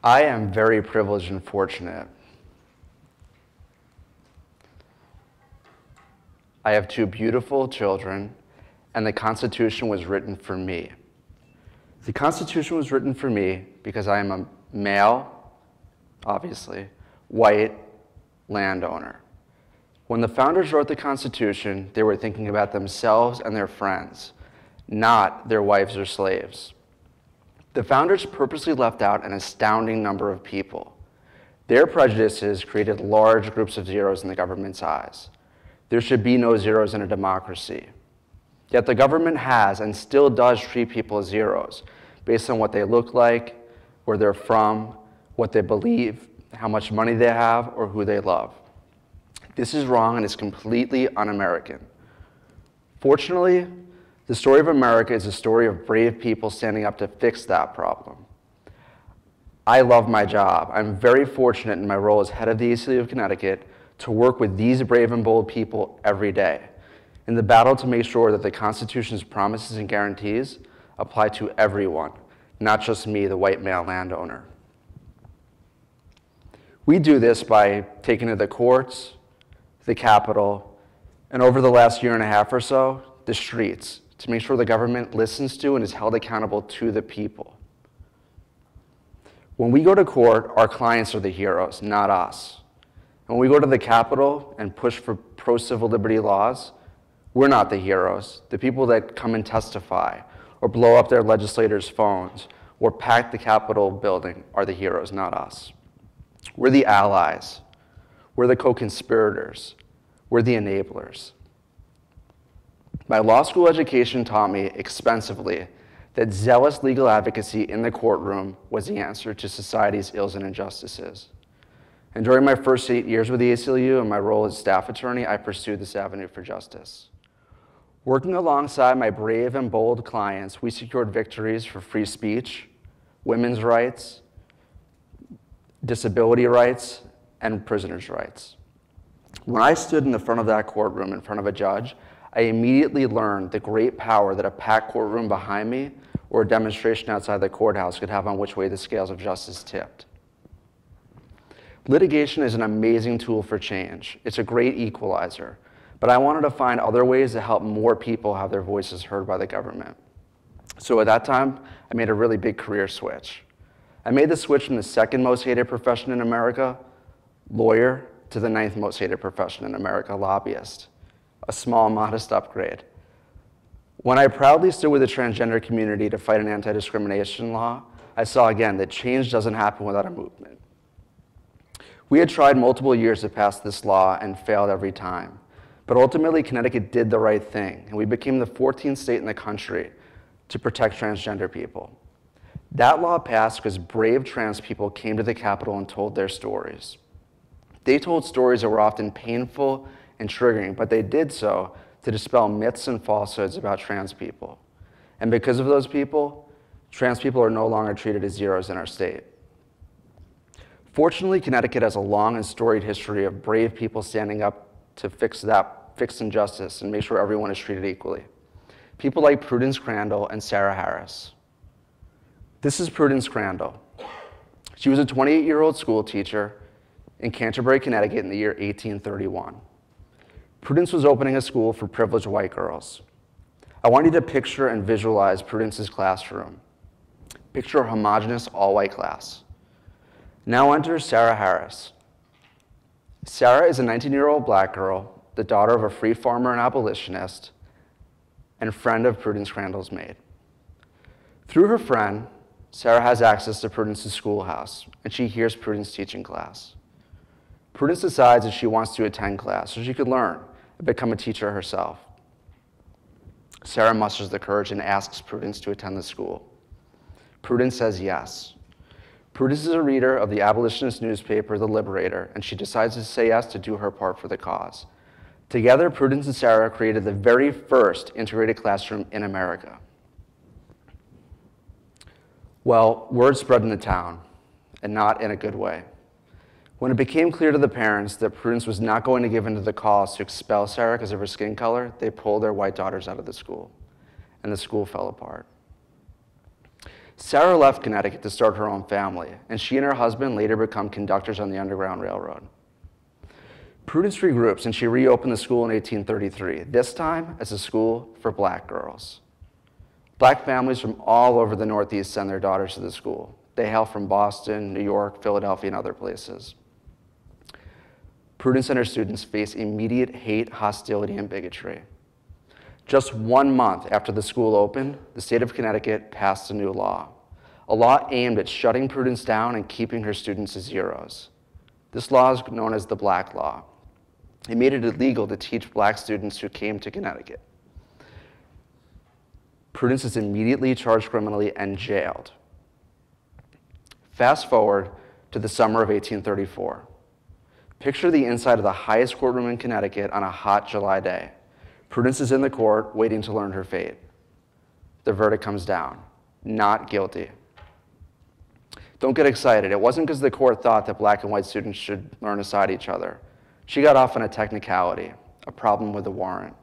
I am very privileged and fortunate. I have two beautiful children, and the Constitution was written for me. The Constitution was written for me because I am a male, obviously, white landowner. When the founders wrote the Constitution, they were thinking about themselves and their friends, not their wives or slaves. The founders purposely left out an astounding number of people. Their prejudices created large groups of zeros in the government's eyes. There should be no zeros in a democracy. Yet the government has and still does treat people as zeros based on what they look like, where they're from, what they believe, how much money they have, or who they love. This is wrong and is completely un-American. Fortunately, the story of America is a story of brave people standing up to fix that problem. I love my job. I'm very fortunate in my role as head of the ACLU of Connecticut to work with these brave and bold people every day in the battle to make sure that the Constitution's promises and guarantees apply to everyone, not just me, the white male landowner. We do this by taking to the courts, the Capitol, and over the last year and a half or so, the streets, to make sure the government listens to and is held accountable to the people. When we go to court, our clients are the heroes, not us. When we go to the Capitol and push for pro-civil liberty laws, we're not the heroes. The people that come and testify or blow up their legislators' phones or pack the Capitol building are the heroes, not us. We're the allies. We're the co-conspirators. We're the enablers. My law school education taught me expensively that zealous legal advocacy in the courtroom was the answer to society's ills and injustices. And during my first 8 years with the ACLU and my role as staff attorney, I pursued this avenue for justice. Working alongside my brave and bold clients, we secured victories for free speech, women's rights, disability rights, and prisoners' rights. When I stood in the front of that courtroom in front of a judge, I immediately learned the great power that a packed courtroom behind me or a demonstration outside the courthouse could have on which way the scales of justice tipped. Litigation is an amazing tool for change. It's a great equalizer, but I wanted to find other ways to help more people have their voices heard by the government. So at that time, I made a really big career switch. I made the switch from the second most hated profession in America, lawyer, to the 9th most hated profession in America, lobbyist. A small, modest upgrade. When I proudly stood with the transgender community to fight an anti-discrimination law, I saw again that change doesn't happen without a movement. We had tried multiple years to pass this law and failed every time. But ultimately, Connecticut did the right thing, and we became the 14th state in the country to protect transgender people. That law passed because brave trans people came to the Capitol and told their stories. They told stories that were often painful and triggering, but they did so to dispel myths and falsehoods about trans people. And because of those people, trans people are no longer treated as zeros in our state. Fortunately, Connecticut has a long and storied history of brave people standing up to fix injustice and make sure everyone is treated equally. People like Prudence Crandall and Sarah Harris. This is Prudence Crandall. She was a 28-year-old school teacher in Canterbury, Connecticut in the year 1831. Prudence was opening a school for privileged white girls. I want you to picture and visualize Prudence's classroom. Picture a homogeneous all-white class. Now enter Sarah Harris. Sarah is a 19-year-old black girl, the daughter of a free farmer and abolitionist, and friend of Prudence Crandall's maid. Through her friend, Sarah has access to Prudence's schoolhouse, and she hears Prudence teaching class. Prudence decides that she wants to attend class so she could learn and become a teacher herself. Sarah musters the courage and asks Prudence to attend the school. Prudence says yes. Prudence is a reader of the abolitionist newspaper, The Liberator, and she decides to say yes to do her part for the cause. Together, Prudence and Sarah created the very first integrated classroom in America. Well, word spread in the town, and not in a good way. When it became clear to the parents that Prudence was not going to give in to the calls to expel Sarah because of her skin color, they pulled their white daughters out of the school, and the school fell apart. Sarah left Connecticut to start her own family, and she and her husband later become conductors on the Underground Railroad. Prudence regroups, and she reopened the school in 1833, this time as a school for black girls. Black families from all over the Northeast send their daughters to the school. They hail from Boston, New York, Philadelphia, and other places. Prudence and her students face immediate hate, hostility, and bigotry. Just 1 month after the school opened, the state of Connecticut passed a new law, a law aimed at shutting Prudence down and keeping her students as heroes. This law is known as the Black Law. It made it illegal to teach black students who came to Connecticut. Prudence is immediately charged criminally and jailed. Fast forward to the summer of 1834. Picture the inside of the highest courtroom in Connecticut on a hot July day. Prudence is in the court waiting to learn her fate. The verdict comes down, not guilty. Don't get excited. It wasn't because the court thought that black and white students should learn aside each other. She got off on a technicality, a problem with the warrant.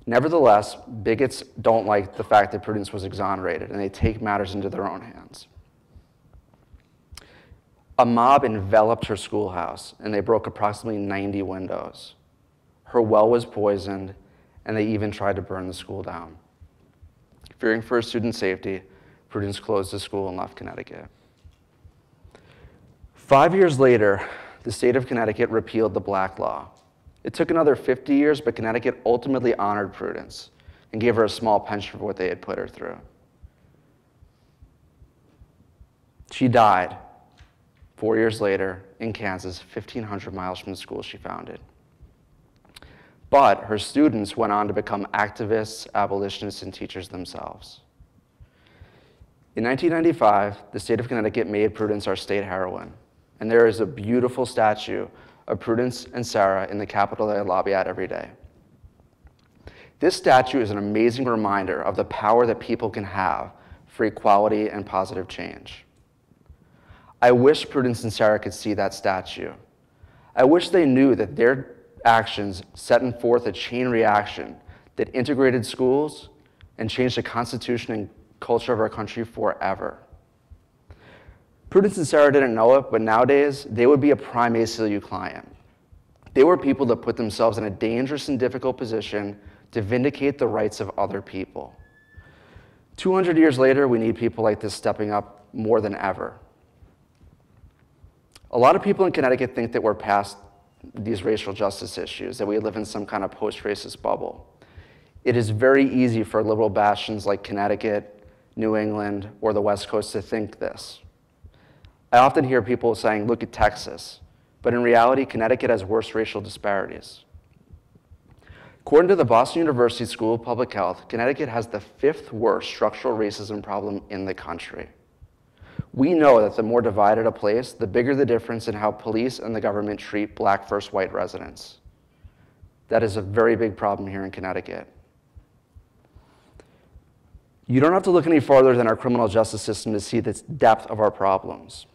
Nevertheless, bigots don't like the fact that Prudence was exonerated, and they take matters into their own hands. A mob enveloped her schoolhouse, and they broke approximately 90 windows. Her well was poisoned, and they even tried to burn the school down. Fearing for her student safety, Prudence closed the school and left Connecticut. 5 years later, the state of Connecticut repealed the Black Law. It took another 50 years, but Connecticut ultimately honored Prudence and gave her a small pension for what they had put her through. She died 4 years later in Kansas, 1,500 miles from the school she founded. But her students went on to become activists, abolitionists, and teachers themselves. In 1995, the state of Connecticut made Prudence our state heroine, and there is a beautiful statue of Prudence and Sarah in the Capitol that I lobby at every day. This statue is an amazing reminder of the power that people can have for equality and positive change. I wish Prudence and Sarah could see that statue. I wish they knew that their actions set forth a chain reaction that integrated schools and changed the constitution and culture of our country forever. Prudence and Sarah didn't know it, but nowadays, they would be a prime ACLU client. They were people that put themselves in a dangerous and difficult position to vindicate the rights of other people. 200 years later, we need people like this stepping up more than ever. A lot of people in Connecticut think that we're past these racial justice issues, that we live in some kind of post-racist bubble. It is very easy for liberal bastions like Connecticut, New England, or the West Coast to think this. I often hear people saying, look at Texas, but in reality, Connecticut has worse racial disparities. According to the Boston University School of Public Health, Connecticut has the 5th worst structural racism problem in the country. We know that the more divided a place, the bigger the difference in how police and the government treat black first white residents. That is a very big problem here in Connecticut. You don't have to look any farther than our criminal justice system to see the depth of our problems.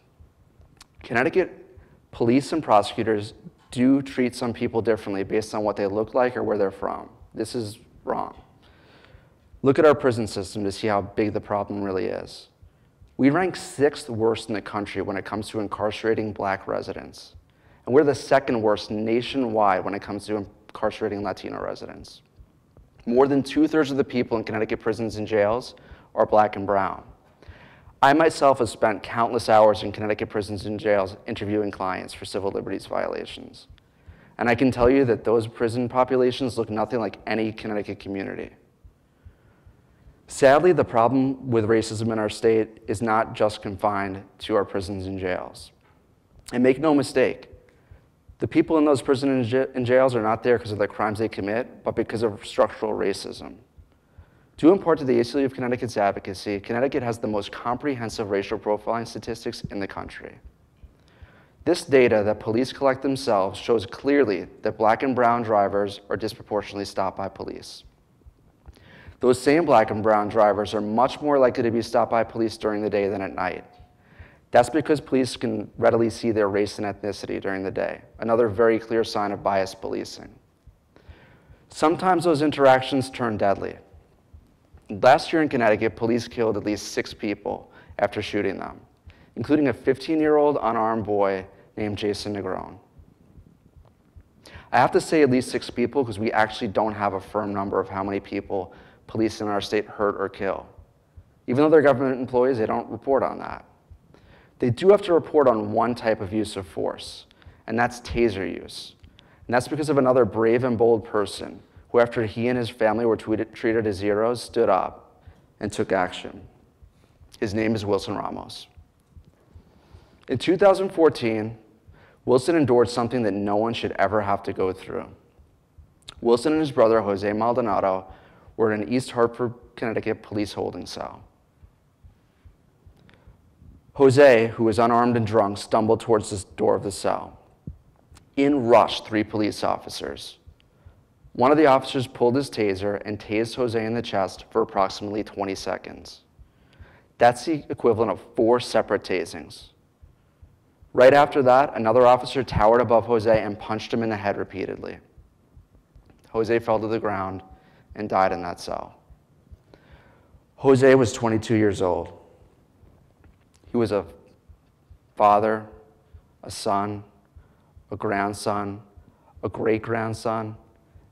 Connecticut police and prosecutors do treat some people differently based on what they look like or where they're from. This is wrong. Look at our prison system to see how big the problem really is. We rank 6th worst in the country when it comes to incarcerating black residents. And we're the 2nd worst nationwide when it comes to incarcerating Latino residents. More than 2/3 of the people in Connecticut prisons and jails are black and brown. I myself have spent countless hours in Connecticut prisons and jails interviewing clients for civil liberties violations. And I can tell you that those prison populations look nothing like any Connecticut community. Sadly, the problem with racism in our state is not just confined to our prisons and jails. And make no mistake, the people in those prisons and jails are not there because of the crimes they commit, but because of structural racism. Due in part to the ACLU of Connecticut's advocacy, Connecticut has the most comprehensive racial profiling statistics in the country. This data that police collect themselves shows clearly that black and brown drivers are disproportionately stopped by police. Those same black and brown drivers are much more likely to be stopped by police during the day than at night. That's because police can readily see their race and ethnicity during the day, another very clear sign of biased policing. Sometimes those interactions turn deadly. Last year in Connecticut, police killed at least 6 people after shooting them, including a 15-year-old unarmed boy named Jason Negron. I have to say at least 6 people because we actually don't have a firm number of how many people police in our state hurt or kill. Even though they're government employees, they don't report on that. They do have to report on one type of use of force, and that's taser use. And that's because of another brave and bold person who, after he and his family were treated as heroes, stood up and took action. His name is Wilson Ramos. In 2014, Wilson endured something that no one should ever have to go through. Wilson and his brother, Jose Maldonado, were in an East Hartford, Connecticut police holding cell. Jose, who was unarmed and drunk, stumbled towards the door of the cell. In rushed 3 police officers. One of the officers pulled his taser and tased Jose in the chest for approximately 20 seconds. That's the equivalent of 4 separate tasings. Right after that, another officer towered above Jose and punched him in the head repeatedly. Jose fell to the ground and died in that cell. Jose was 22 years old. He was a father, a son, a grandson, a great-grandson,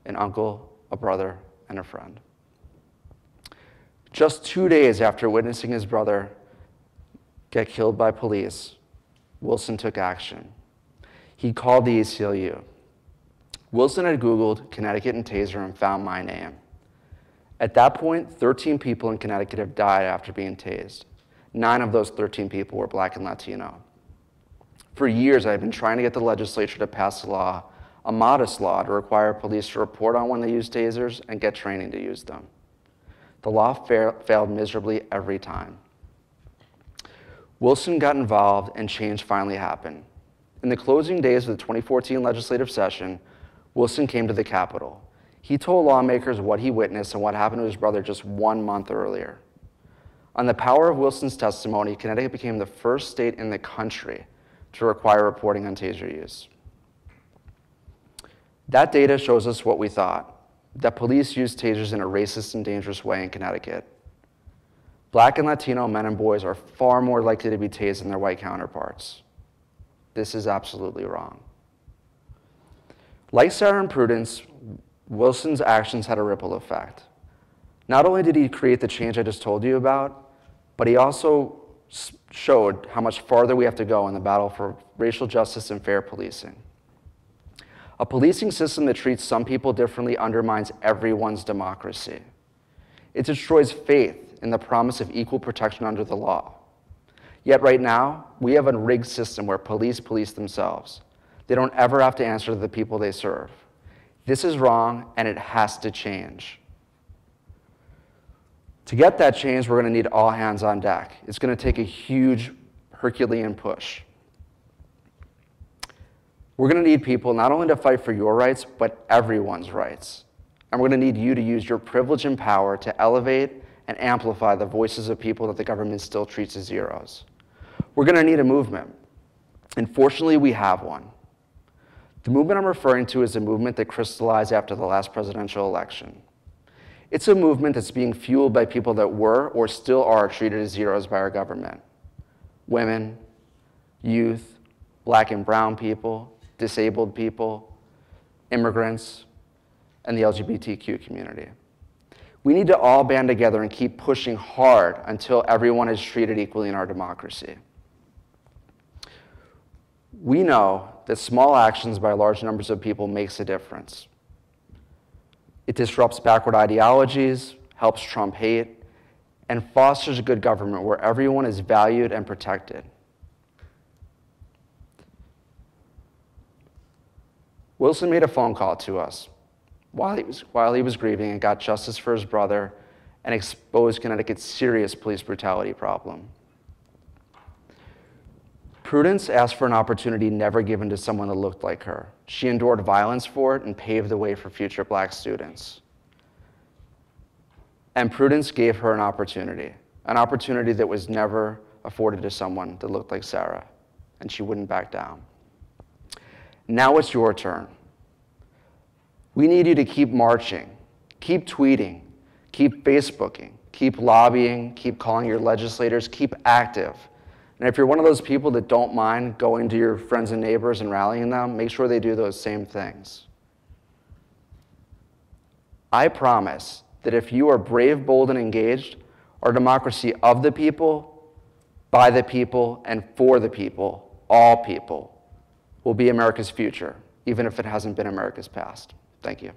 an uncle, a brother, and a friend. Just 2 days after witnessing his brother get killed by police, Wilson took action. He called the ACLU. Wilson had Googled Connecticut and taser and found my name. At that point, 13 people in Connecticut have died after being tased. 9 of those 13 people were Black and Latino. For years, I've been trying to get the legislature to pass a law, a modest law, to require police to report on when they use tasers and get training to use them. The law failed miserably every time. Wilson got involved and change finally happened. In the closing days of the 2014 legislative session, Wilson came to the Capitol. He told lawmakers what he witnessed and what happened to his brother just 1 month earlier. On the power of Wilson's testimony, Connecticut became the first state in the country to require reporting on taser use. That data shows us what we thought, that police use tasers in a racist and dangerous way in Connecticut. Black and Latino men and boys are far more likely to be tased than their white counterparts. This is absolutely wrong. Like Sarah and Prudence, Wilson's actions had a ripple effect. Not only did he create the change I just told you about, but he also showed how much farther we have to go in the battle for racial justice and fair policing. A policing system that treats some people differently undermines everyone's democracy. It destroys faith in the promise of equal protection under the law. Yet right now, we have a rigged system where police police themselves. They don't ever have to answer to the people they serve. This is wrong, and it has to change. To get that change, we're going to need all hands on deck. It's going to take a huge Herculean push. We're going to need people not only to fight for your rights, but everyone's rights. And we're going to need you to use your privilege and power to elevate and amplify the voices of people that the government still treats as heroes. We're going to need a movement. And fortunately, we have one. The movement I'm referring to is a movement that crystallized after the last presidential election. It's a movement that's being fueled by people that were or still are treated as heroes by our government. Women, youth, Black and brown people, disabled people, immigrants, and the LGBTQ community. We need to all band together and keep pushing hard until everyone is treated equally in our democracy. We know that small actions by large numbers of people makes a difference. It disrupts backward ideologies, helps trump hate, and fosters a good government where everyone is valued and protected. Wilson made a phone call to us while he was grieving and got justice for his brother and exposed Connecticut's serious police brutality problem. Prudence asked for an opportunity never given to someone that looked like her. She endured violence for it and paved the way for future Black students. And Prudence gave her an opportunity that was never afforded to someone that looked like Sarah, and she wouldn't back down. Now it's your turn. We need you to keep marching, keep tweeting, keep Facebooking, Keep lobbying, keep calling your legislators, keep active. And if you're one of those people that don't mind going to your friends and neighbors and rallying them, make sure they do those same things. I promise that if you are brave, bold, and engaged, our democracy of the people, by the people, and for the people, all people, will be America's future, even if it hasn't been America's past. Thank you.